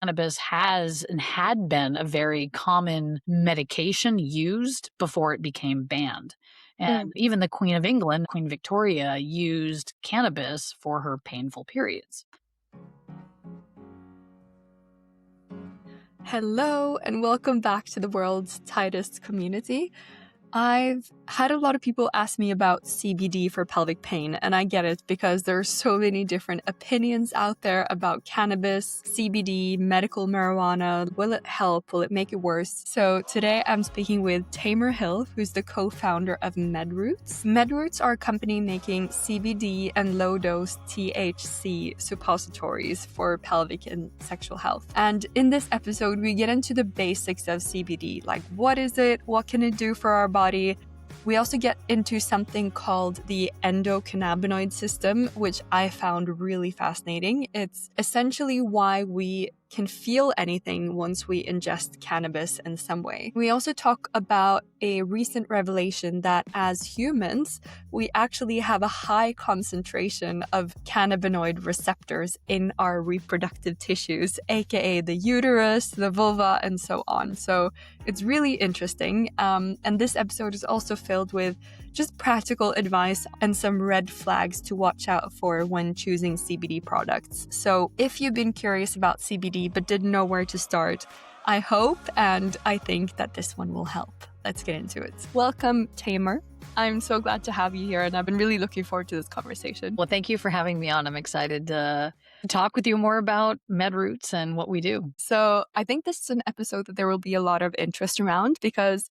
Cannabis has and had been a very common medication used before it became banned. Mm. And even the Queen of England, Queen Victoria, used cannabis for her painful periods. Hello, and welcome back to the world's tightest community. I've had a lot of people ask me about CBD for pelvic pain, and I get it because there are so many different opinions out there about cannabis, CBD, medical marijuana. Will it help? Will it make it worse? So today I'm speaking with Tamar Hill, who's the co-founder of Medroots. Medroots are a company making CBD and low-dose THC suppositories for pelvic and sexual health. And in this episode, we get into the basics of CBD, like what is it, what can it do for our body. We also get into something called the endocannabinoid system, which I found really fascinating. It's essentially why we can feel anything once we ingest cannabis in some way. We also talk about a recent revelation that as humans, we actually have a high concentration of cannabinoid receptors in our reproductive tissues, aka the uterus, the vulva, and so on. So it's really interesting. And this episode is also filled with just practical advice and some red flags to watch out for when choosing CBD products. So if you've been curious about CBD but didn't know where to start, I hope and I think that this one will help. Let's get into it. Welcome, Tamar. I'm so glad to have you here, and I've been really looking forward to this conversation. Well, thank you for having me on. I'm excited to talk with you more about Medroots and what we do. So I think this is an episode that there will be a lot of interest around because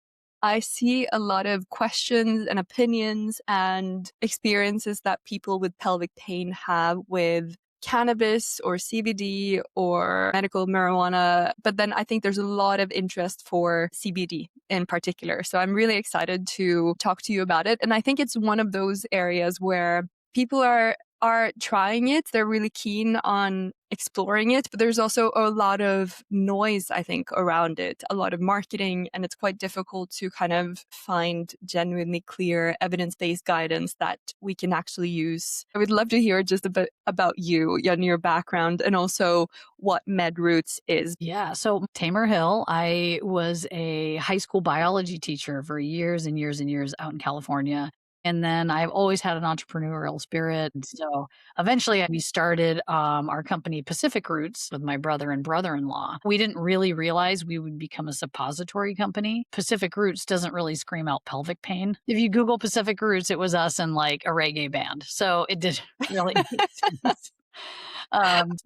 I see a lot of questions and opinions and experiences that people with pelvic pain have with cannabis or CBD or medical marijuana. But then I think there's a lot of interest for CBD in particular. So I'm really excited to talk to you about it. And I think it's one of those areas where people are trying it. They're really keen on exploring it, but there's also a lot of noise, I think, around it, a lot of marketing, and it's quite difficult to kind of find genuinely clear evidence-based guidance that we can actually use. I would love to hear just a bit about you and your background and also what Medroots is. Yeah. So Tamar Hill, I was a high school biology teacher for years and years and years out in California. And then I've always had an entrepreneurial spirit. And so eventually we started our company Pacific Roots with my brother and brother-in-law. We didn't really realize we would become a suppository company. Pacific Roots doesn't really scream out pelvic pain. If you Google Pacific Roots, it was us and like a reggae band. So it didn't really make sense.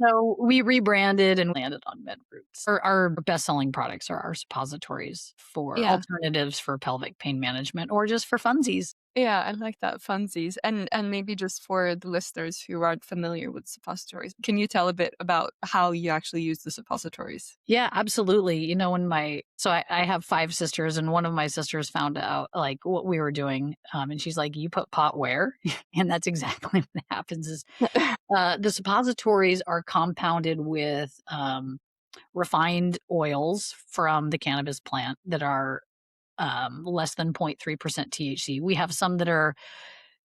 So we rebranded and landed on Medroots. Our best-selling products are our suppositories for Yeah. alternatives for pelvic pain management or just for funsies. Yeah, I like that, funsies. And maybe just for the listeners who aren't familiar with suppositories, can you tell a bit about how you actually use the suppositories? Yeah, absolutely. You know, I have 5 sisters, and one of my sisters found out like what we were doing. And she's like, "You put pot where?" And that's exactly what happens is the suppositories are compounded with refined oils from the cannabis plant that are less than 0.3% THC. We have some that are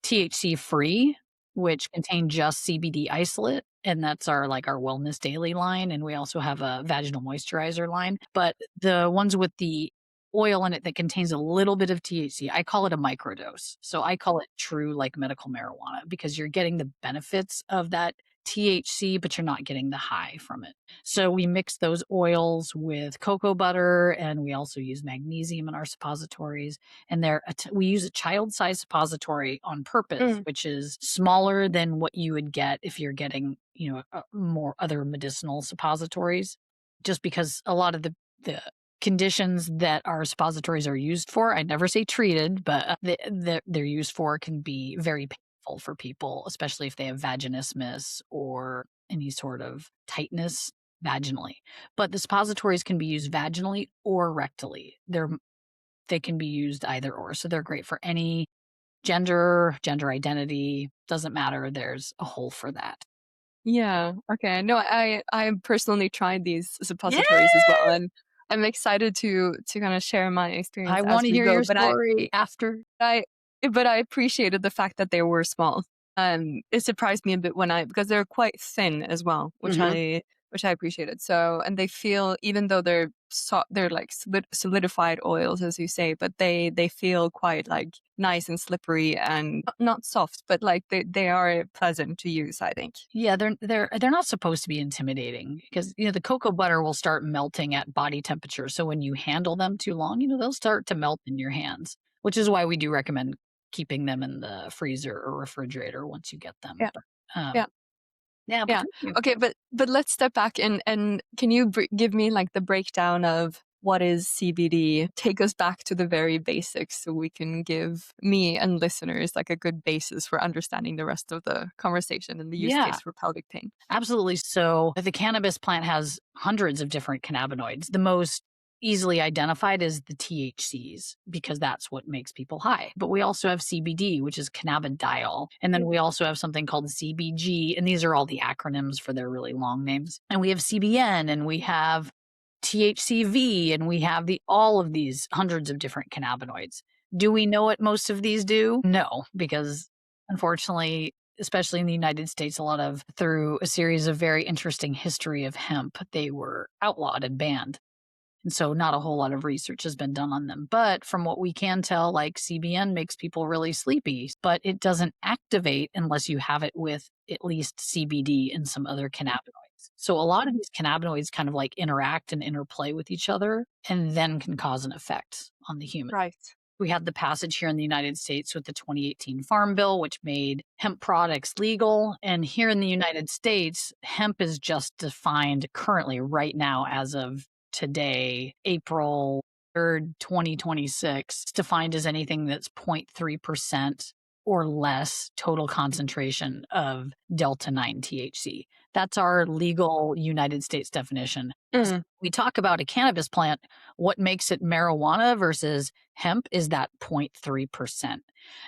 THC free, which contain just CBD isolate. And that's our wellness daily line. And we also have a vaginal moisturizer line. But the ones with the oil in it that contains a little bit of THC, I call it a microdose. So I call it true like medical marijuana because you're getting the benefits of that THC, but you're not getting the high from it. So we mix those oils with cocoa butter, and we also use magnesium in our suppositories. And we use a child-sized suppository on purpose, Mm. which is smaller than what you would get if you're getting, more other medicinal suppositories. Just because a lot of the conditions that our suppositories are used for, I never say treated, but they're used for can be very painful for people, especially if they have vaginismus or any sort of tightness vaginally. But the suppositories can be used vaginally or rectally. They can be used either or. So they're great for any gender identity, doesn't matter. There's a hole for that. Yeah. Okay. No, I personally tried these Yeah. suppositories as well, and I'm excited to kind of share my experience I as want to we hear go. your story after. I but I appreciated the fact that they were small. It surprised me a bit because they're quite thin as well, which Mhm. which I appreciated. So, and they feel, even though they're like solidified oils, as you say, but they feel quite like nice and slippery and not soft, but like they are pleasant to use, I think. Yeah, they're not supposed to be intimidating because the cocoa butter will start melting at body temperature. So when you handle them too long, they'll start to melt in your hands, which is why we do recommend keeping them in the freezer or refrigerator once you get them. Yeah. But um, Yeah. yeah, but Yeah. thank you. Okay, but let's step back and can you give me like the breakdown of what is CBD? Take us back to the very basics so we can give me and listeners like a good basis for understanding the rest of the conversation and the use Yeah, case for pelvic pain. absolutely. So the cannabis plant has hundreds of different cannabinoids. The most easily identified is the THCs because that's what makes people high. But we also have CBD, which is cannabidiol. And then we also have something called CBG. And these are all the acronyms for their really long names. And we have CBN and we have THCV and we have all of these hundreds of different cannabinoids. Do we know what most of these do? No, because unfortunately, especially in the United States, through a series of very interesting history of hemp, they were outlawed and banned. And so not a whole lot of research has been done on them. But from what we can tell, like CBN makes people really sleepy, but it doesn't activate unless you have it with at least CBD and some other cannabinoids. So a lot of these cannabinoids kind of like interact and interplay with each other and then can cause an effect on the human. Right. We had the passage here in the United States with the 2018 Farm Bill, which made hemp products legal. And here in the United States, hemp is just defined currently, right now, as of today, April 3rd, 2026, it's defined as anything that's 0.3% or less total concentration of Delta 9 THC. That's our legal United States definition. Mm. We talk about a cannabis plant. What makes it marijuana versus hemp is that 0.3%.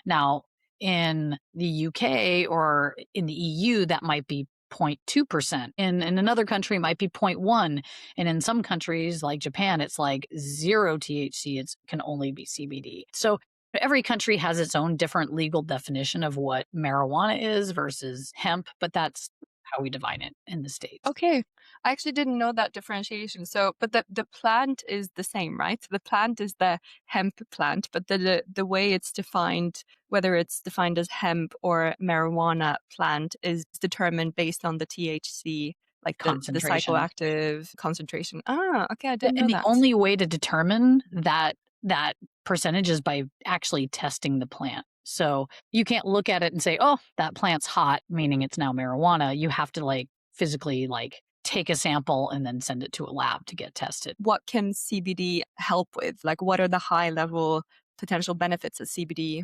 Now, in the UK or in the EU, that might be 0.2%. In another country, it might be 0.1. And in some countries like Japan, it's like zero THC. It can only be CBD. So every country has its own different legal definition of what marijuana is versus hemp, but that's how we define it in the States. Okay. I actually didn't know that differentiation. So, but the plant is the same, right? So the plant is the hemp plant, but the way it's defined, whether it's defined as hemp or marijuana plant, is determined based on the THC, like the Concentration. psychoactive concentration. Ah, okay, I Yeah, didn't know and the that. only way to determine that percentage is by actually testing the plant. So you can't look at it and say, "Oh, that plant's hot," meaning it's now marijuana. You have to like physically like take a sample and then send it to a lab to get tested. What can CBD help with? Like, what are the high level potential benefits of CBD,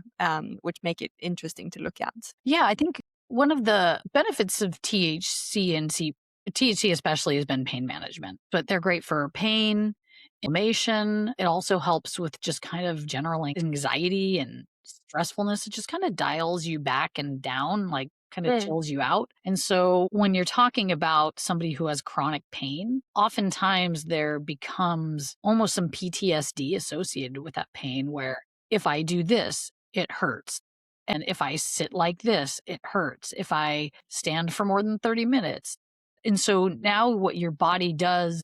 which make it interesting to look at? Yeah, I think one of the benefits of THC especially has been pain management, but they're great for pain, inflammation. It also helps with just kind of general anxiety and stressfulness. It just kind of dials you back and down, like kind of Mm. chills you out. And so when you're talking about somebody who has chronic pain, oftentimes there becomes almost some PTSD associated with that pain where if I do this, it hurts. And if I sit like this, it hurts. If I stand for more than 30 minutes. And so now what your body does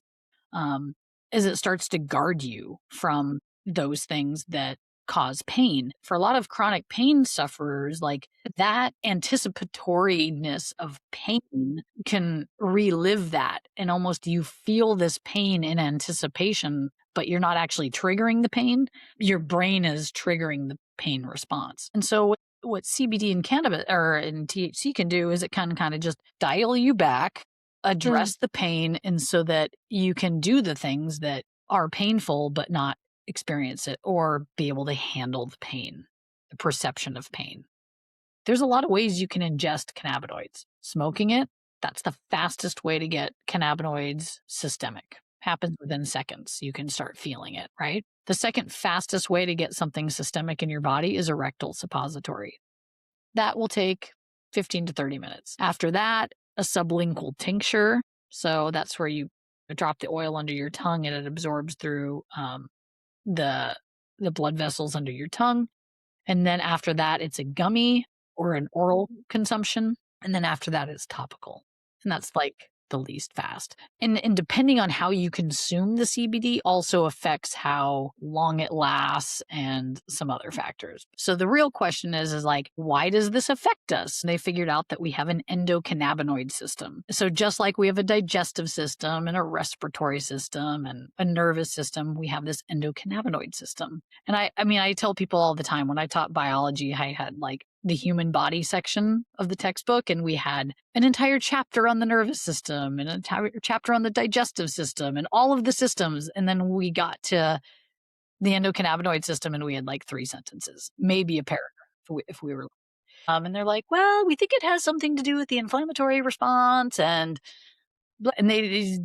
um, is it starts to guard you from those things that cause pain. For a lot of chronic pain sufferers, like that anticipatoriness of pain can relive that. And almost you feel this pain in anticipation, but you're not actually triggering the pain. Your brain is triggering the pain response. And so what CBD and cannabis or in THC can do is it can kind of just dial you back, Mm. address the pain, and so that you can do the things that are painful but not experience it or be able to handle the pain, the perception of pain. There's a lot of ways you can ingest cannabinoids. Smoking it, that's the fastest way to get cannabinoids systemic. Happens within seconds. You can start feeling it, right? The second fastest way to get something systemic in your body is a rectal suppository. That will take 15 to 30 minutes. After that, a sublingual tincture. So that's where you drop the oil under your tongue and it absorbs through the the blood vessels under your tongue. And then after that, it's a gummy or an oral consumption. And then after that, it's topical. And that's like the least fast. And depending on how you consume the CBD also affects how long it lasts and some other factors. So the real question is like, why does this affect us? And they figured out that we have an endocannabinoid system. So just like we have a digestive system and a respiratory system and a nervous system, we have this endocannabinoid system. And I mean, I tell people all the time when I taught biology, I had like the human body section of the textbook, and we had an entire chapter on the nervous system and an entire chapter on the digestive system and all of the systems. And then we got to the endocannabinoid system and we had like 3 sentences, maybe a paragraph if we were. And they're like, well, we think it has something to do with the inflammatory response and they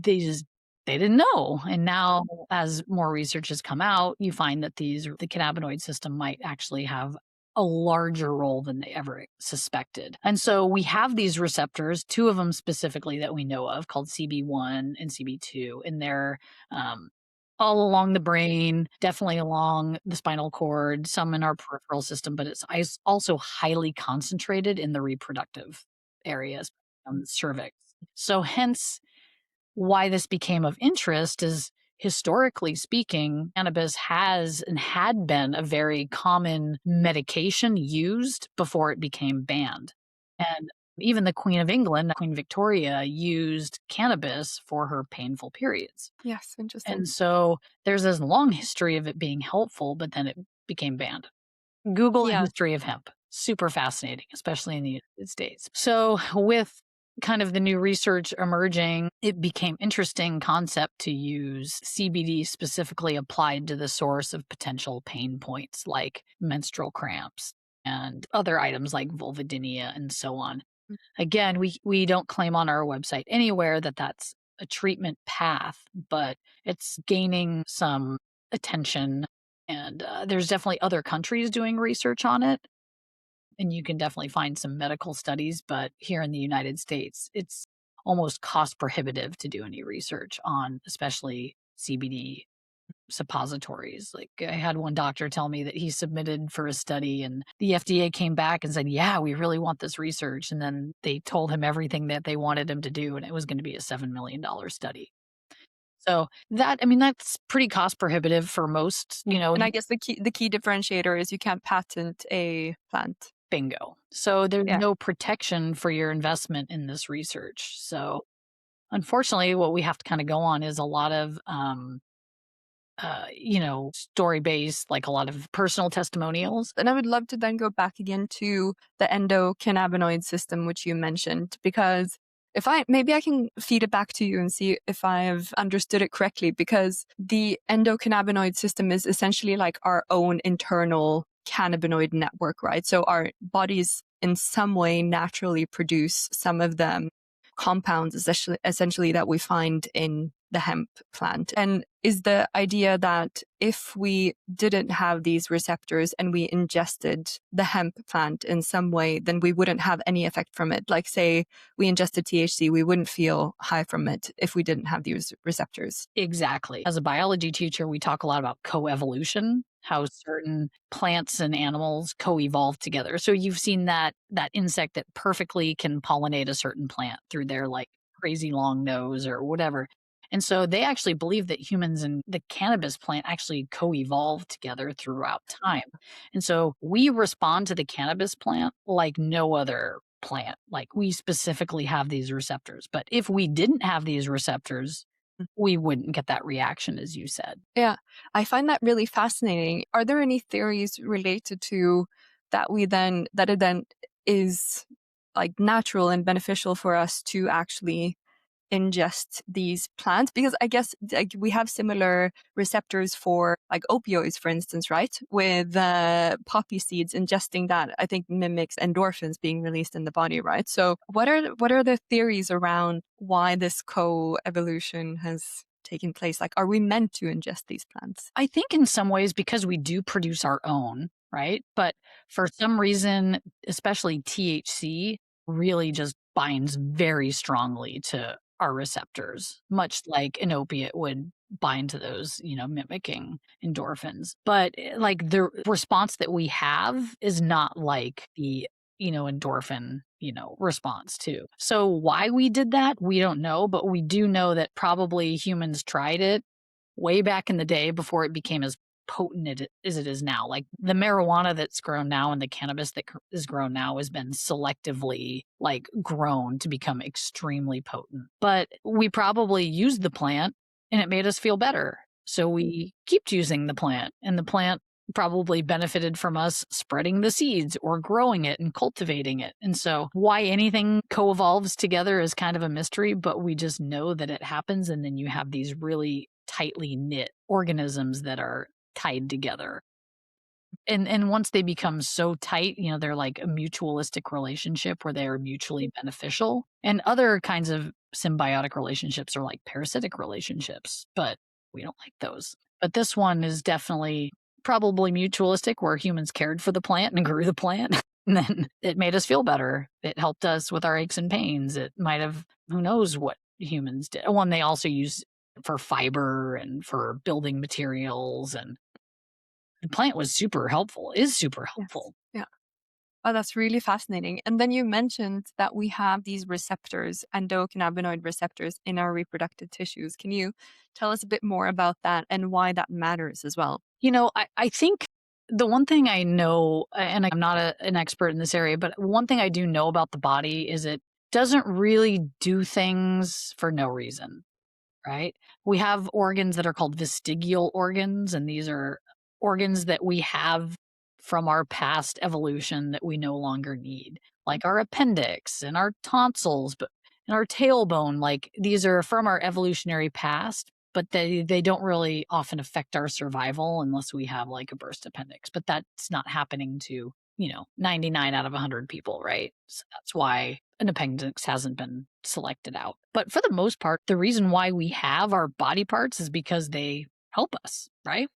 didn't know. And now, as more research has come out, you find that the cannabinoid system might actually have a larger role than they ever suspected. And so we have these receptors, 2 of them specifically that we know of, called CB1 and CB2, and they're all along the brain, definitely along the spinal cord, some in our peripheral system, but it's also highly concentrated in the reproductive areas, the cervix. So, hence, why this became of interest is historically speaking, cannabis has and had been a very common medication used before it became banned. And even the Queen of England, Queen Victoria, used cannabis for her painful periods. Yes, interesting. And so there's this long history of it being helpful, but then it became banned. Google Yeah. history of hemp. Super fascinating, especially in the United States. So with kind of the new research emerging, it became interesting concept to use CBD specifically applied to the source of potential pain points like menstrual cramps and other items like vulvodynia and so on. Again, we don't claim on our website anywhere that that's a treatment path, but it's gaining some attention. And there's definitely other countries doing research on it. And you can definitely find some medical studies, but here in the United States, it's almost cost prohibitive to do any research on, especially CBD suppositories. Like I had one doctor tell me that he submitted for a study and the FDA came back and said, "Yeah, we really want this research." And then they told him everything that they wanted him to do and it was going to be a $7 million study. So that I mean that's pretty cost prohibitive for most, And I guess the key differentiator is you can't patent a plant. bingo. So there's Yeah. no protection for your investment in this research. So unfortunately what we have to kind of go on is a lot of story based, like a lot of personal testimonials. And I would love to then go back again to the endocannabinoid system, which you mentioned, because maybe I can feed it back to you and see if I've understood it correctly, because the endocannabinoid system is essentially like our own internal cannabinoid network, right? So our bodies in some way naturally produce some of them compounds essentially that we find in the hemp plant. And is the idea that if we didn't have these receptors and we ingested the hemp plant in some way, then we wouldn't have any effect from it? Like say we ingested THC, we wouldn't feel high from it if we didn't have these receptors. Exactly. As a biology teacher, we talk a lot about coevolution, how certain plants and animals co-evolve together. So you've seen that insect that perfectly can pollinate a certain plant through their like crazy long nose or whatever. And so they actually believe that humans and the cannabis plant actually co-evolve together throughout time. And so we respond to the cannabis plant like no other plant. Like we specifically have these receptors. But if we didn't have these receptors, we wouldn't get that reaction, as you said. Yeah, I find that really fascinating. Are there any theories related to that it then is like natural and beneficial for us to actually ingest these plants? Because I guess like we have similar receptors for like opioids, for instance, right? With poppy seeds, ingesting that I think mimics endorphins being released in the body, right? So what are the theories around why this co-evolution has taken place? Like, are we meant to ingest these plants? I think in some ways because we do produce our own, right? But for some reason, especially THC really just binds very strongly to our receptors, much like an opiate would bind to those, mimicking endorphins. But like the response that we have is not like the endorphin, response too. So why we did that, we don't know, but we do know that probably humans tried it way back in the day before it became as potent as it is now. Like the marijuana that's grown now and the cannabis that is grown now has been selectively like grown to become extremely potent. But we probably used the plant and it made us feel better. So we kept using the plant, and the plant probably benefited from us spreading the seeds or growing it and cultivating it. And so why anything co-evolves together is kind of a mystery, but we just know that it happens. And then you have these really tightly knit organisms that are tied together. And once they become so tight, they're like a mutualistic relationship where they are mutually beneficial. And other kinds of symbiotic relationships are like parasitic relationships, but we don't like those. But this one is definitely probably mutualistic, where humans cared for the plant and grew the plant. And then it made us feel better. It helped us with our aches and pains. It might have, who knows what humans did. One, they also use for fiber and for building materials, and the plant was super helpful, is super Yes. helpful. Yeah. Oh, that's really fascinating. And then you mentioned that we have these receptors, endocannabinoid receptors in our reproductive tissues. Can you tell us a bit more about that and why that matters as well? I think the one thing I know, and I'm not an expert in this area, but one thing I do know about the body is it doesn't really do things for no reason, right? We have organs that are called vestigial organs, and these are organs that we have from our past evolution that we no longer need, like our appendix and our tonsils, but and our tailbone. Like these are from our evolutionary past, but they don't really often affect our survival unless we have like a burst appendix. But that's not happening to 99 out of 100 people, right? So that's why an appendix hasn't been selected out. But for the most part, the reason why we have our body parts is because they help us, right?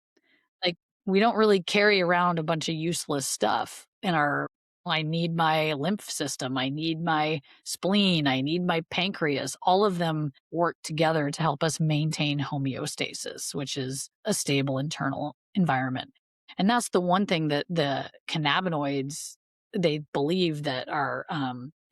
Like, we don't really carry around a bunch of useless stuff in our I need my lymph system, I need my spleen, I need my pancreas. All of them work together to help us maintain homeostasis, which is a stable internal environment. And that's the one thing that the cannabinoids, they believe that our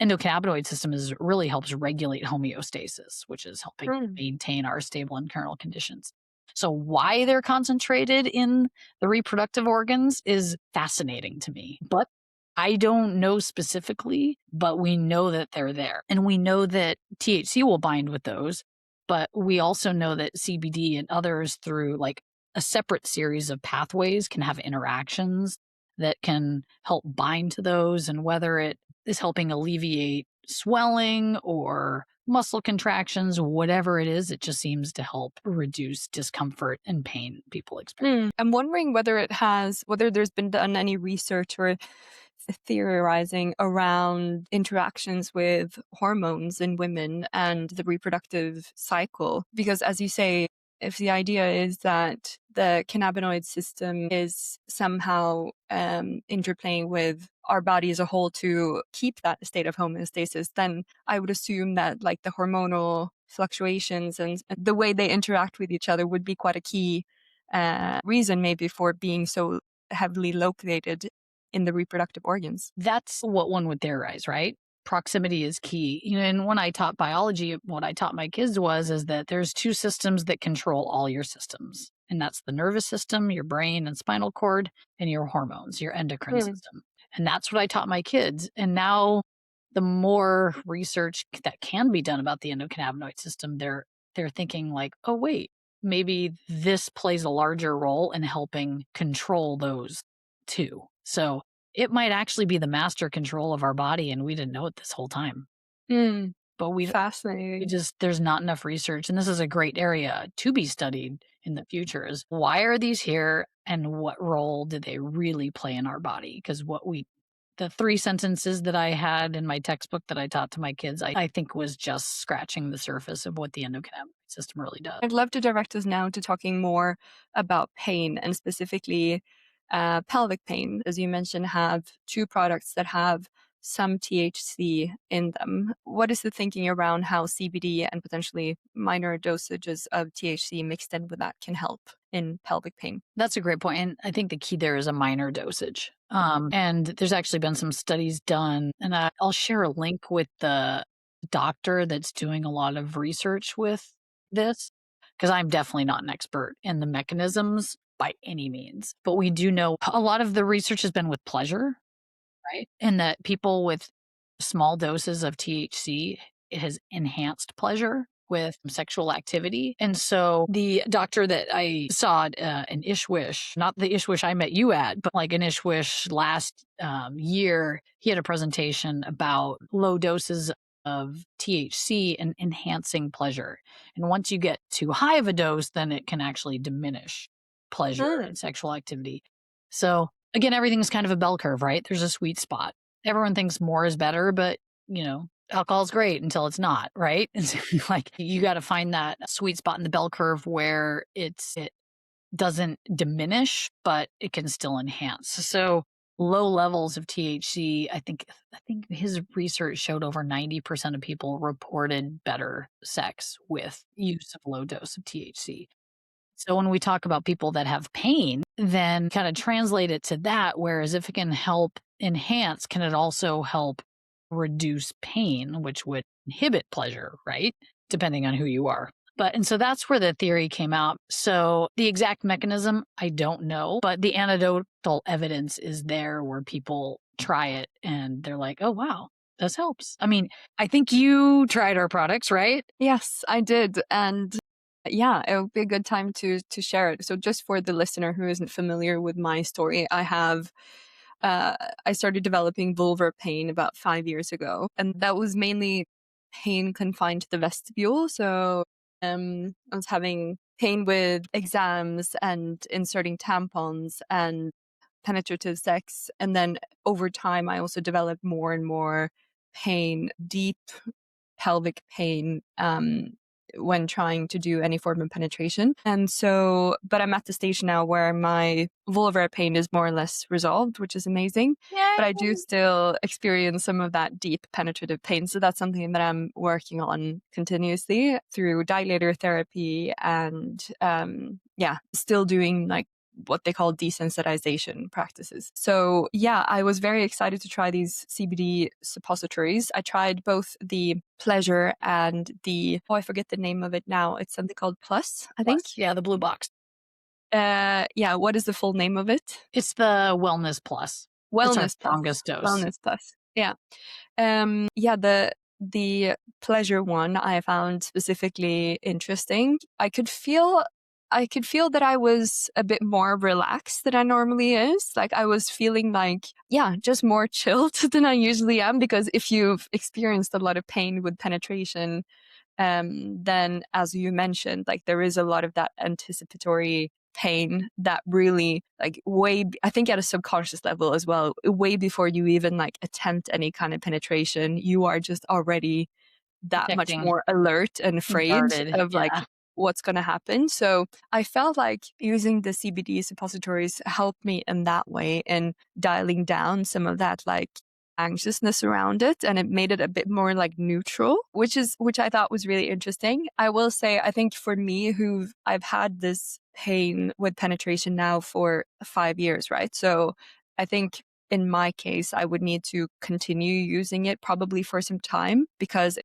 endocannabinoid system really helps regulate homeostasis, which is helping Mm. maintain our stable internal conditions. So why they're concentrated in the reproductive organs is fascinating to me. But I don't know specifically, but we know that they're there. And we know that THC will bind with those. But we also know that CBD and others, through like a separate series of pathways, can have interactions that can help bind to those. And whether it is helping alleviate swelling or muscle contractions, whatever it is, it just seems to help reduce discomfort and pain people experience. I'm wondering whether there's been done any research or theorizing around interactions with hormones in women and the reproductive cycle. Because as you say, if the idea is that the cannabinoid system is somehow interplaying with our body as a whole to keep that state of homeostasis, then I would assume that like the hormonal fluctuations and the way they interact with each other would be quite a key reason maybe for being so heavily located in the reproductive organs. That's what one would theorize, right? Proximity is key. And when I taught biology, what I taught my kids is that there's two systems that control all your systems. And that's the nervous system, your brain and spinal cord, and your hormones, your endocrine Mm. system. And that's what I taught my kids. And now the more research that can be done about the endocannabinoid system, they're thinking like, oh wait, maybe this plays a larger role in helping control those too. So it might actually be the master control of our body, and we didn't know it this whole time. Mm. But we Fascinating. just there's not enough research, and this is a great area to be studied in the future. Is why are these here, and what role do they really play in our body? Because the 3 sentences that I had in my textbook that I taught to my kids, I think was just scratching the surface of what the endocannabinoid system really does. I'd love to direct us now to talking more about pain and specifically pelvic pain. As you mentioned, have two products that have some THC in them. What is the thinking around how CBD and potentially minor dosages of THC mixed in with that can help? in pelvic pain? That's a great point. And I think the key there is a minor dosage. And there's actually been some studies done, and I'll share a link with the doctor that's doing a lot of research with this, because I'm definitely not an expert in the mechanisms by any means. But we do know a lot of the research has been with pleasure, right? And that people with small doses of THC, it has enhanced pleasure with sexual activity. And so the doctor that I saw in Ishwish, not the Ishwish I met you at, but like in Ishwish last year, he had a presentation about low doses of THC and enhancing pleasure. And once you get too high of a dose, then it can actually diminish pleasure Mm. and sexual activity. So again, everything's kind of a bell curve, right? There's a sweet spot. Everyone thinks more is better, but alcohol's great until it's not, right? And so like you got to find that sweet spot in the bell curve where it doesn't diminish, but it can still enhance. So low levels of THC, I think his research showed over 90% of people reported better sex with use of low dose of THC. So when we talk about people that have pain, then kind of translate it to that. Whereas if it can help enhance, can it also help reduce pain, which would inhibit pleasure, right? Depending on who you are. And so that's where the theory came out. So the exact mechanism, I don't know, but the anecdotal evidence is there where people try it and they're like, oh, wow, this helps. I mean, I think you tried our products, right? Yes, I did. And yeah, it would be a good time to share it. So just for the listener who isn't familiar with my story, I started developing vulvar pain about 5 years ago, and that was mainly pain confined to the vestibule. So I was having pain with exams and inserting tampons and penetrative sex, and then over time, I also developed more and more pain, deep pelvic pain when trying to do any form of penetration. And so, but I'm at the stage now where my vulvar pain is more or less resolved, which is amazing. Yay. But I do still experience some of that deep penetrative pain. So that's something that I'm working on continuously through dilator therapy and, still doing like what they call desensitization practices. So yeah, I was very excited to try these CBD suppositories. I tried both the pleasure and I forget the name of it now. It's something called Plus, I think. Yeah, the blue box. What is the full name of it? It's the Wellness Plus. It's our Wellness Plus. strongest dose. Wellness Plus. Yeah. The pleasure one I found specifically interesting. I could feel that I was a bit more relaxed than I normally is. Like I was feeling like, just more chilled than I usually am, because if you've experienced a lot of pain with penetration, then as you mentioned, like there is a lot of that anticipatory pain that really I think at a subconscious level as well, way before you even like attempt any kind of penetration, you are just already that much more alert and afraid of like what's going to happen. So I felt like using the CBD suppositories helped me in that way, in dialing down some of that like anxiousness around it, and it made it a bit more like neutral, which I thought was really interesting. I will say, I think for me, I've had this pain with penetration now for 5 years, right? So I think in my case, I would need to continue using it probably for some time, because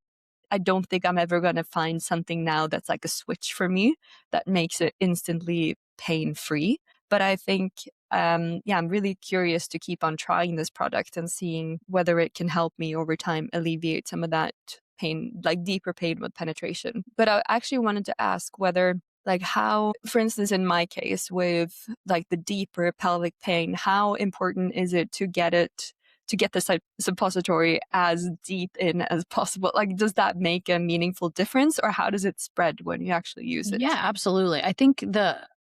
I don't think I'm ever going to find something now that's like a switch for me that makes it instantly pain free. But I think, I'm really curious to keep on trying this product and seeing whether it can help me over time alleviate some of that pain, like deeper pain with penetration. But I actually wanted to ask whether, like, how, for instance, in my case with like the deeper pelvic pain, how important is it to get the suppository as deep in as possible? Like, does that make a meaningful difference, or how does it spread when you actually use it? Yeah, absolutely. I think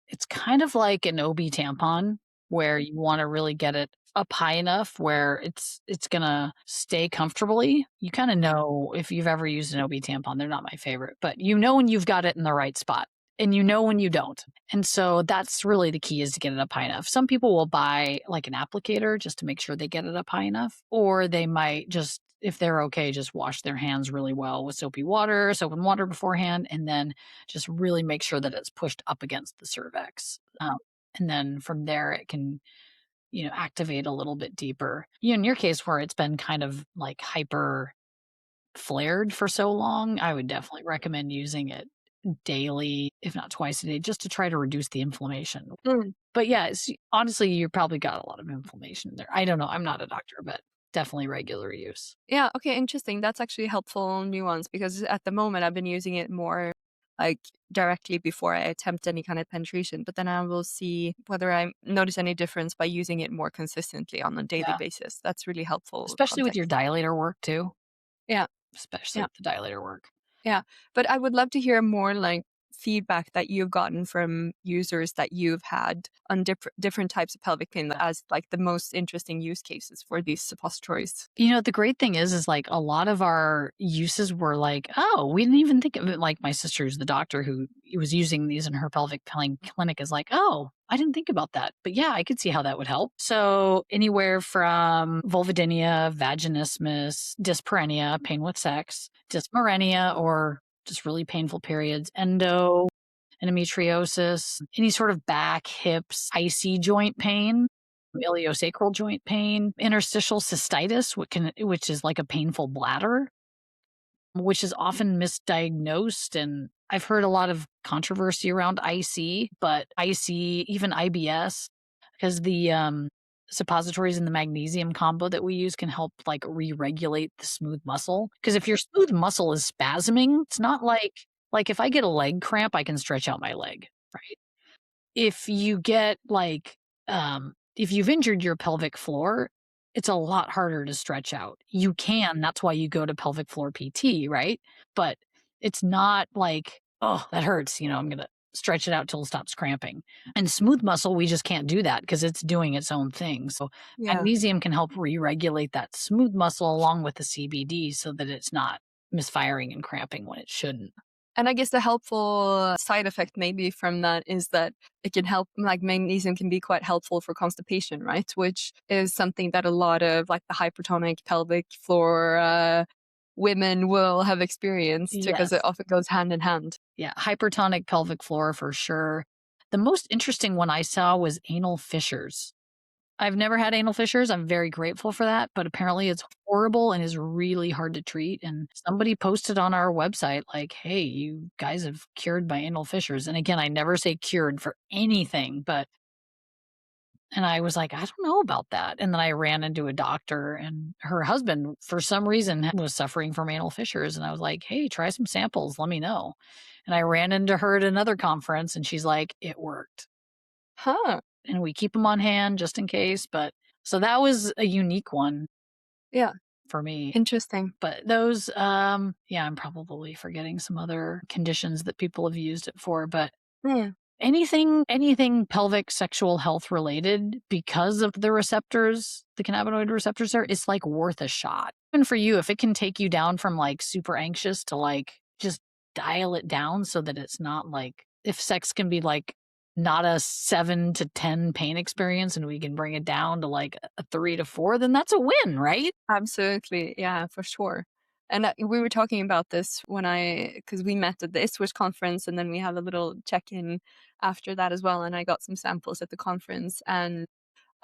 it's kind of like an OB tampon, where you want to really get it up high enough where it's gonna stay comfortably. You kind of know if you've ever used an OB tampon. They're not my favorite, but you know when you've got it in the right spot, and you know when you don't. And so that's really the key, is to get it up high enough. Some people will buy like an applicator just to make sure they get it up high enough, or they might just if they're okay, just wash their hands really well with soap and water beforehand, and then just really make sure that it's pushed up against the cervix. And then from there, it can, activate a little bit deeper. In your case, where it's been kind of like hyper flared for so long, I would definitely recommend using it daily, if not twice a day, just to try to reduce the inflammation. Mm. But yeah, honestly, you probably got a lot of inflammation there. I don't know. I'm not a doctor, but definitely regular use. Yeah, okay, interesting. That's actually a helpful nuance because at the moment I've been using it more like directly before I attempt any kind of penetration, but then I will see whether I notice any difference by using it more consistently on a daily Yeah. basis. That's really helpful Especially with your context. dilator work too. Yeah, Especially yeah. with the dilator work. Yeah, but I would love to hear more like feedback that you've gotten from users that you've had on different types of pelvic pain as like the most interesting use cases for these suppositories. The great thing is like a lot of our uses were like, oh, we didn't even think of it. Like my sister, who's the doctor who was using these in her pelvic pain clinic, is like, oh, I didn't think about that. But yeah, I could see how that would help. So anywhere from vulvodynia, vaginismus, dyspareunia, pain with sex, dysmenorrhea, or just really painful periods, endometriosis, any sort of back, hips, IC joint pain, iliosacral joint pain, interstitial cystitis, which is like a painful bladder, which is often misdiagnosed. And I've heard a lot of controversy around IC, but IC, even IBS, because the suppositories and the magnesium combo that we use can help like re-regulate the smooth muscle. Because if your smooth muscle is spasming, it's not like if I get a leg cramp, I can stretch out my leg, right? If you get if you've injured your pelvic floor, it's a lot harder to stretch out. You can, that's why you go to pelvic floor PT, right? But it's not like, oh, that hurts, I'm going to stretch it out till it stops cramping. And smooth muscle, we just can't do that because it's doing its own thing. So Yeah. magnesium can help re-regulate that smooth muscle along with the CBD so that it's not misfiring and cramping when it shouldn't. And I guess the helpful side effect maybe from that is that it can help, like magnesium can be quite helpful for constipation, right? Which is something that a lot of like the hypertonic pelvic floor women will have experienced because it Yes. often goes hand in hand. Yeah, hypertonic pelvic floor for sure. The most interesting one I saw was anal fissures. I've never had anal fissures. I'm very grateful for that, but apparently it's horrible and is really hard to treat. And somebody posted on our website, like, hey, you guys have cured my anal fissures. And again, I never say cured for anything, and I was like, I don't know about that. And then I ran into a doctor, and her husband, for some reason, was suffering from anal fissures. And I was like, hey, try some samples. Let me know. And I ran into her at another conference, and she's like, it worked. Huh. And we keep them on hand just in case. But so that was a unique one Yeah. for me. Interesting. But those, yeah, I'm probably forgetting some other conditions that people have used it for. But Yeah. anything pelvic sexual health related because of the receptors, the cannabinoid receptors there, it's like worth a shot. And for you, if it can take you down from like super anxious to like just dial it down so that it's not like if sex can be like not a 7 to 10 pain experience and we can bring it down to like a 3 to 4, then that's a win, right? Absolutely. Yeah, for sure. And we were talking about this because we met at the ISWISH conference and then we had a little check in after that as well. And I got some samples at the conference. And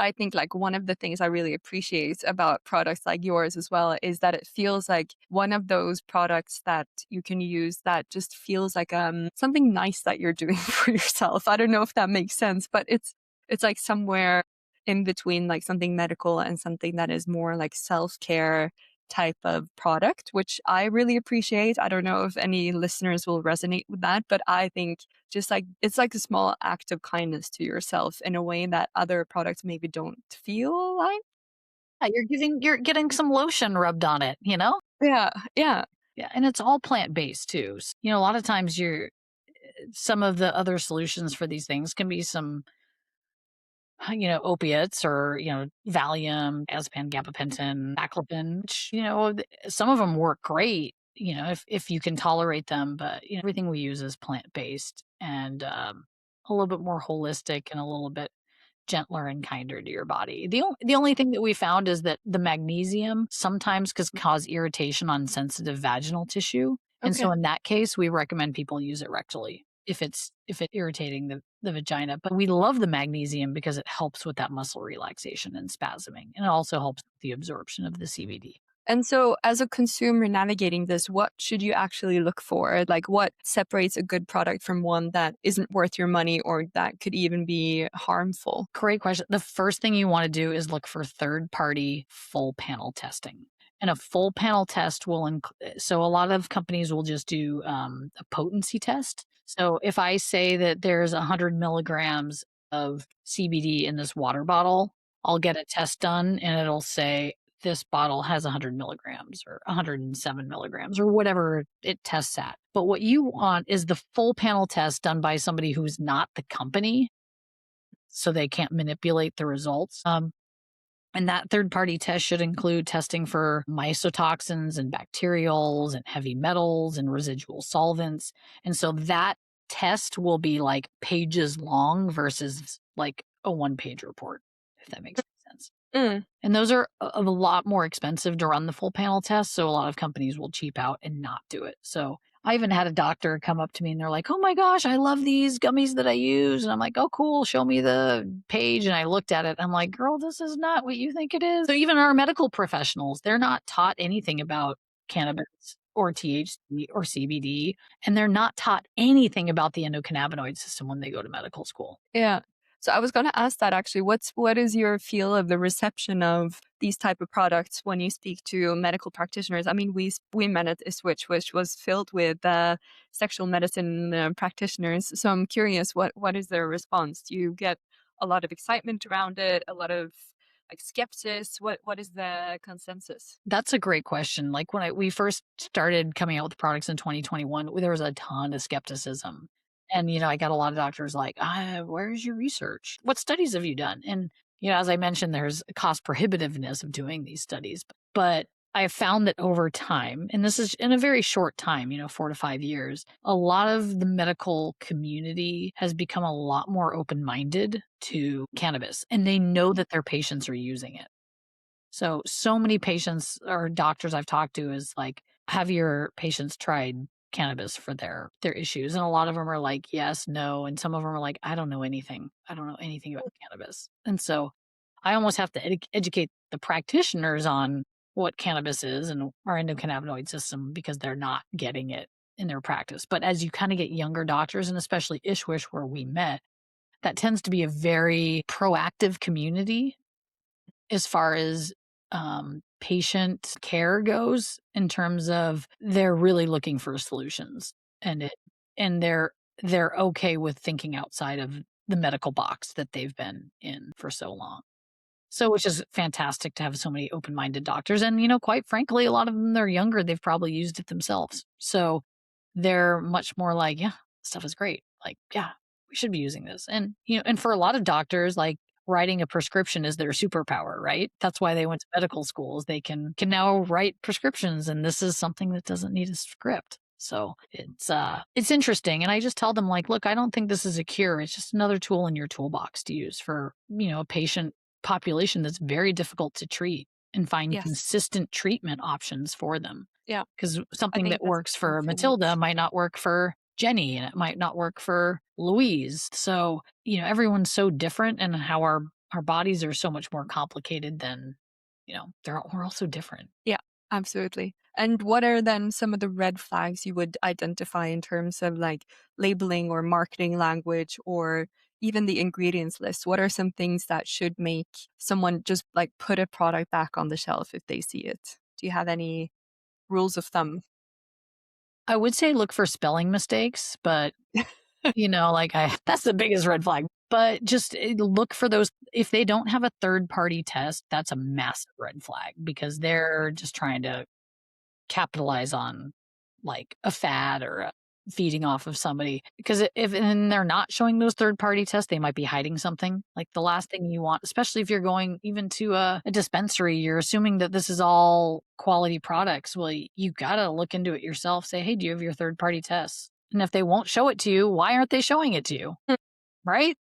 I think like one of the things I really appreciate about products like yours as well is that it feels like one of those products that you can use that just feels like something nice that you're doing for yourself. I don't know if that makes sense, but it's like somewhere in between like something medical and something that is more like self-care type of product, which I really appreciate. I don't know if any listeners will resonate with that, but I think just like it's like a small act of kindness to yourself in a way that other products maybe don't feel like. Yeah, you're getting some lotion rubbed on it, you know? Yeah, yeah, Yeah, and it's all plant-based too. A lot of times some of the other solutions for these things can be some, opiates or, Valium, Azpan, gabapentin, baclofen, which, some of them work great, if you can tolerate them. But, everything we use is plant-based and a little bit more holistic and a little bit gentler and kinder to your body. The only thing that we found is that the magnesium sometimes can cause irritation on sensitive vaginal tissue. And so Okay. in that case, we recommend people use it rectally if it's irritating the vagina. But we love the magnesium because it helps with that muscle relaxation and spasming. And it also helps with the absorption of the CBD. And so, as a consumer navigating this, what should you actually look for? Like, what separates a good product from one that isn't worth your money or that could even be harmful? Great question. The first thing you want to do is look for third party full panel testing. And a full panel test will so a lot of companies will just do a potency test. So if I say that there's 100 milligrams of CBD in this water bottle, I'll get a test done and it'll say this bottle has 100 milligrams or 107 milligrams or whatever it tests at. But what you want is the full panel test done by somebody who's not the company, so they can't manipulate the results. And that third party test should include testing for mycotoxins and bacterials and heavy metals and residual solvents. And so that test will be like pages long versus like a 1-page report, if that makes sense. Mm. And those are a lot more expensive to run the full panel test. So a lot of companies will cheap out and not do it. So I even had a doctor come up to me and they're like, "Oh my gosh, I love these gummies that I use." And I'm like, "Oh, cool. Show me the page." And I looked at it. I'm like, "Girl, this is not what you think it is." So even our medical professionals, they're not taught anything about cannabis or THC or CBD. And they're not taught anything about the endocannabinoid system when they go to medical school. Yeah. So I was going to ask that actually. What is your feel of the reception of these type of products when you speak to medical practitioners? I mean, we met at a switch which was filled with sexual medicine practitioners. So I'm curious, what is their response? Do you get a lot of excitement around it? A lot of like skepsis? What is the consensus? That's a great question. Like when we first started coming out with products in 2021, there was a ton of skepticism. And, I got a lot of doctors like, where's your research? What studies have you done? And, as I mentioned, there's a cost prohibitiveness of doing these studies. But I have found that over time, and this is in a very short time, 4 to 5 years, a lot of the medical community has become a lot more open minded to cannabis and they know that their patients are using it. So many patients or doctors I've talked to is like, have your patients tried cannabis for their issues? And a lot of them are like, yes, no. And some of them are like, I don't know anything. I don't know anything about cannabis. And so I almost have to educate the practitioners on what cannabis is and our endocannabinoid system because they're not getting it in their practice. But as you kind of get younger doctors, and especially Ishwish, where we met, that tends to be a very proactive community as far as patient care goes, in terms of they're really looking for solutions, and they're okay with thinking outside of the medical box that they've been in for so long. So, which is fantastic to have so many open-minded doctors. And, quite frankly, a lot of them, they're younger, they've probably used it themselves. So they're much more like, yeah, stuff is great. Like, yeah, we should be using this. And, and for a lot of doctors, like writing a prescription is their superpower, right? That's why they went to medical schools. They can now write prescriptions. And this is something that doesn't need a script. So it's interesting. And I just tell them, like, look, I don't think this is a cure. It's just another tool in your toolbox to use for, a patient population that's very difficult to treat and find Yes. consistent treatment options for them. Yeah. Because I something think that that's works for important. Matilda might not work for Jenny, and it might not work for Louise. So, everyone's so different, and how our bodies are so much more complicated than, we're all so different. Yeah, absolutely. And what are then some of the red flags you would identify in terms of like labeling or marketing language or even the ingredients list? What are some things that should make someone just like put a product back on the shelf if they see it? Do you have any rules of thumb? I would say look for spelling mistakes, but, like that's the biggest red flag. But just look for those. If they don't have a third party test, that's a massive red flag because they're just trying to capitalize on like a fad or feeding off of somebody. Because if and they're not showing those third party tests, they might be hiding something. Like the last thing you want, especially if you're going even to a dispensary, you're assuming that this is all quality products. Well, you got to look into it yourself. Say, hey, do you have your third party tests? And if they won't show it to you, why aren't they showing it to you? Right?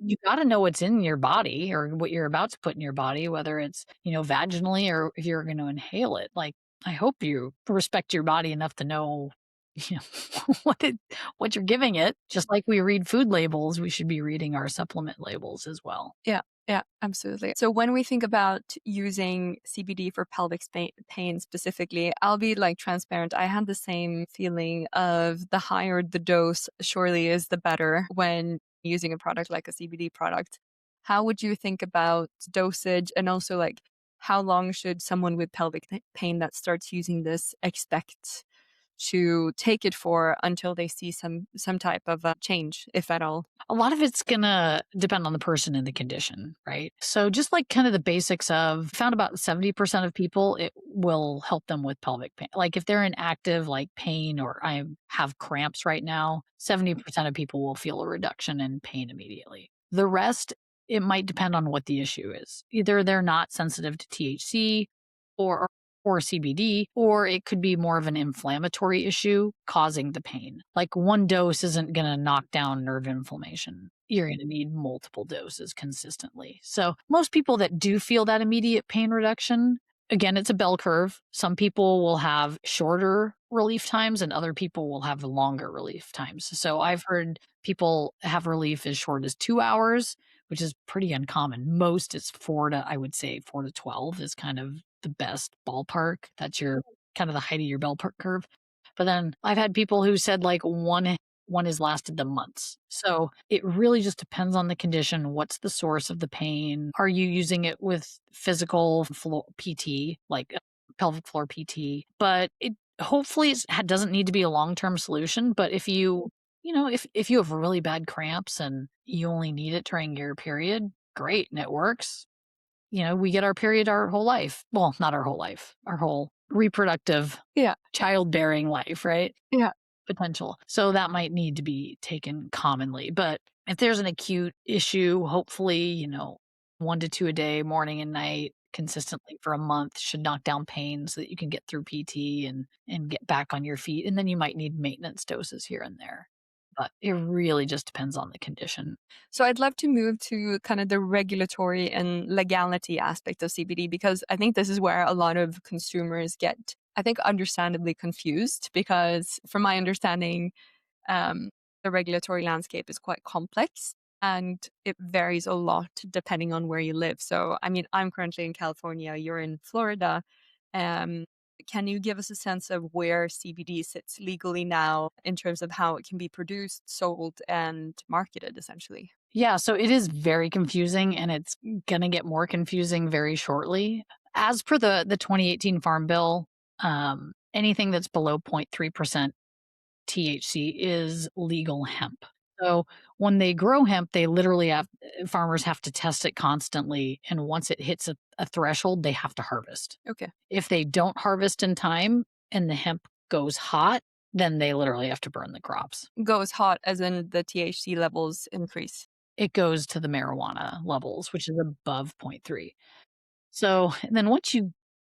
you gotta know what's in your body or what you're about to put in your body, whether it's, vaginally or if you're gonna inhale it. Like, I hope you respect your body enough to know, you know, what you're giving it. Just like we read food labels, we should be reading our supplement labels as well. Yeah, yeah, absolutely. So when we think about using CBD for pelvic pain specifically, I'll be like transparent. I had the same feeling of the higher the dose surely is the better when using a product like a CBD product. How would you think about dosage, and also like how long should someone with pelvic pain that starts using this expect to take it for until they see some type of change, if at all? A lot of it's gonna depend on the person and the condition, right? So just like kind of the basics of found about 70% of people, it will help them with pelvic pain. Like if they're in active like pain or I have cramps right now, 70% of people will feel a reduction in pain immediately. The rest, it might depend on what the issue is. Either they're not sensitive to THC or or CBD, or it could be more of an inflammatory issue causing the pain. Like one dose isn't going to knock down nerve inflammation. You're going to need multiple doses consistently. So, most people that do feel that immediate pain reduction, again, it's a bell curve. Some people will have shorter relief times and other people will have longer relief times. So, I've heard people have relief as short as 2 hours, which is pretty uncommon. Most is I would say 4 to 12 is kind of the best ballpark. That's your kind of the height of your bell curve. But then I've had people who said like one has lasted them months. So it really just depends on the condition. What's the source of the pain? Are you using it with physical PT, like pelvic floor PT? But it hopefully doesn't need to be a long-term solution. But if if you have really bad cramps and you only need it during your period, great, and it works. We get our period our whole life. Well, not our whole life, our whole reproductive, Yeah, childbearing life, right? yeah. Potential. So that might need to be taken commonly. But if there's an acute issue, hopefully, 1 to 2 a day, morning and night, consistently for a month should knock down pain so that you can get through PT and get back on your feet. And then you might need maintenance doses here and there. But it really just depends on the condition. So I'd love to move to kind of the regulatory and legality aspect of CBD, because I think this is where a lot of consumers get, I think, understandably confused, because from my understanding, um, the regulatory landscape is quite complex and it varies a lot depending on where you live. So, I mean, I'm currently in California, you're in Florida. Um, can you give us a sense of where CBD sits legally now in terms of how it can be produced, sold, and marketed, essentially? Yeah, so it is very confusing and it's going to get more confusing very shortly. As per the 2018 Farm Bill, anything that's below 0.3% THC is legal hemp. So when they grow hemp, they literally farmers have to test it constantly. And once it hits a threshold, they have to harvest. Okay. If they don't harvest in time and the hemp goes hot, then they literally have to burn the crops. Goes hot as in the THC levels increase. It goes to the marijuana levels, which is above zero point 0.3. So and then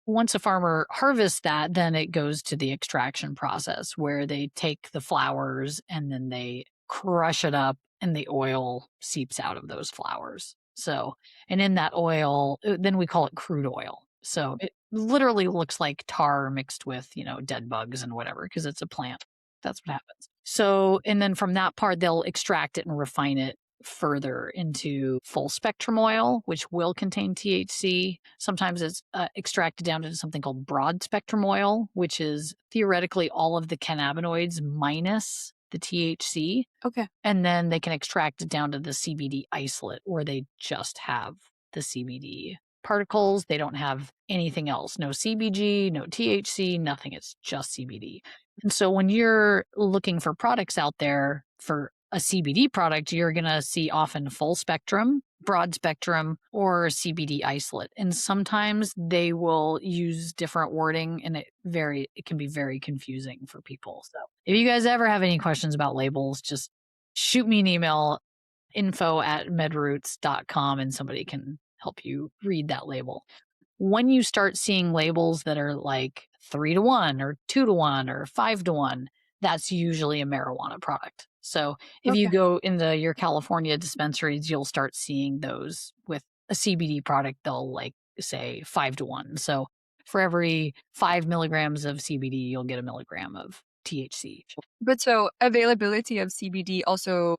once a farmer harvests that, then it goes to the extraction process where they take the flowers and then they crush it up and the oil seeps out of those flowers. So, and in that oil, then we call it crude oil. So it literally looks like tar mixed with, dead bugs and whatever, because it's a plant. That's what happens. So, and then from that part, they'll extract it and refine it further into full spectrum oil, which will contain THC. Sometimes it's extracted down into something called broad spectrum oil, which is theoretically all of the cannabinoids minus the THC. Okay. And then they can extract it down to the CBD isolate where they just have the CBD particles. They don't have anything else. No CBG, no THC, nothing. It's just CBD. And so when you're looking for products out there for a CBD product, you're going to see often full spectrum, broad spectrum, or CBD isolate. And sometimes they will use different wording and it can be very confusing for people. So if you guys ever have any questions about labels, just shoot me an email, info@medroots.com, and somebody can help you read that label. When you start seeing labels that are like 3 to 1 or 2 to 1 or 5 to 1, that's usually a marijuana product. So if you Okay. go into your California dispensaries, you'll start seeing those with a CBD product. They'll like say 5 to 1. So for every 5 milligrams of CBD, you'll get a milligram of THC. But so availability of CBD also,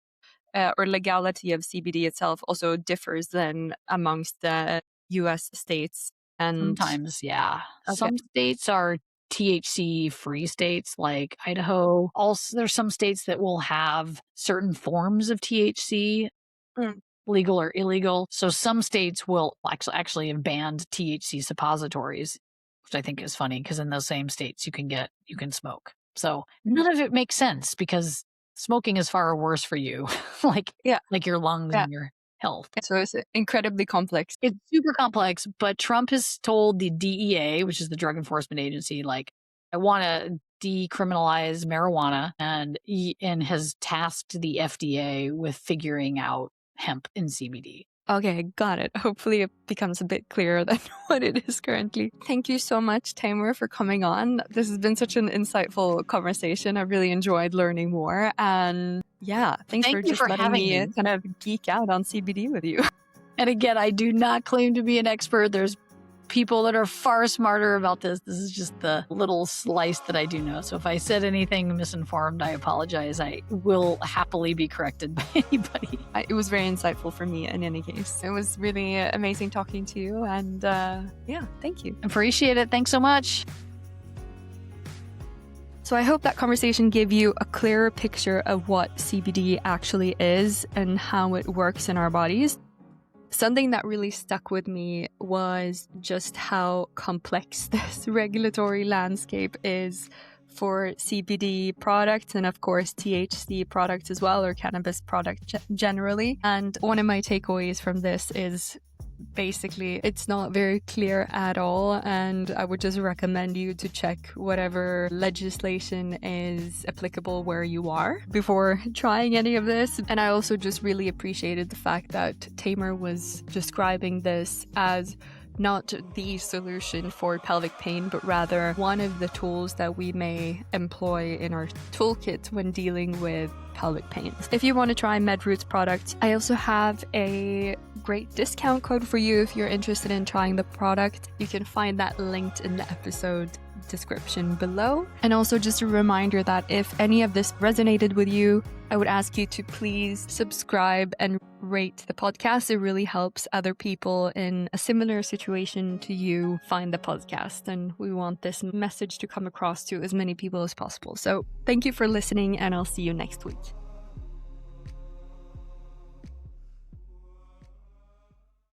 or legality of CBD itself also differs then amongst the US states and Sometimes, yeah. okay. Some states are THC free states like Idaho. Also, there's some states that will have certain forms of THC, Mm. legal or illegal. So some states will actually have banned THC suppositories, which I think is funny because in those same states you can smoke. So none of it makes sense because smoking is far worse for you, like Yeah. like your lungs Yeah. and your health. So it's incredibly complex. It's super complex, but Trump has told the DEA, which is the Drug Enforcement Agency, like, I want to decriminalize marijuana, and has tasked the FDA with figuring out hemp and CBD. Okay, got it. Hopefully it becomes a bit clearer than what it is currently. Thank you so much, Tamar, for coming on. This has been such an insightful conversation. I really enjoyed learning more. And yeah, thanks Thank for you just for letting having me me. kind of geek out on CBD with you. And again, I do not claim to be an expert. There's people that are far smarter about this. This is just the little slice that I do know. So if I said anything misinformed, I apologize. I will happily be corrected by anybody. It was very insightful for me in any case. It was really amazing talking to you. And yeah, thank you. Appreciate it. Thanks so much. So I hope that conversation gave you a clearer picture of what CBD actually is and how it works in our bodies. Something that really stuck with me was just how complex this regulatory landscape is for CBD products and, of course, THC products as well, or cannabis products generally. And one of my takeaways from this is basically it's not very clear at all, and I would just recommend you to check whatever legislation is applicable where you are before trying any of this. And I also just really appreciated the fact that Tamar was describing this as not the solution for pelvic pain, but rather one of the tools that we may employ in our toolkit when dealing with pelvic pain. If you want to try Medroots products, I also have a great discount code for you if you're interested in trying the product. You can find that linked in the episode description below. And also just a reminder that if any of this resonated with you, I would ask you to please subscribe and rate the podcast. It really helps other people in a similar situation to you find the podcast. And we want this message to come across to as many people as possible. So thank you for listening, and I'll see you next week.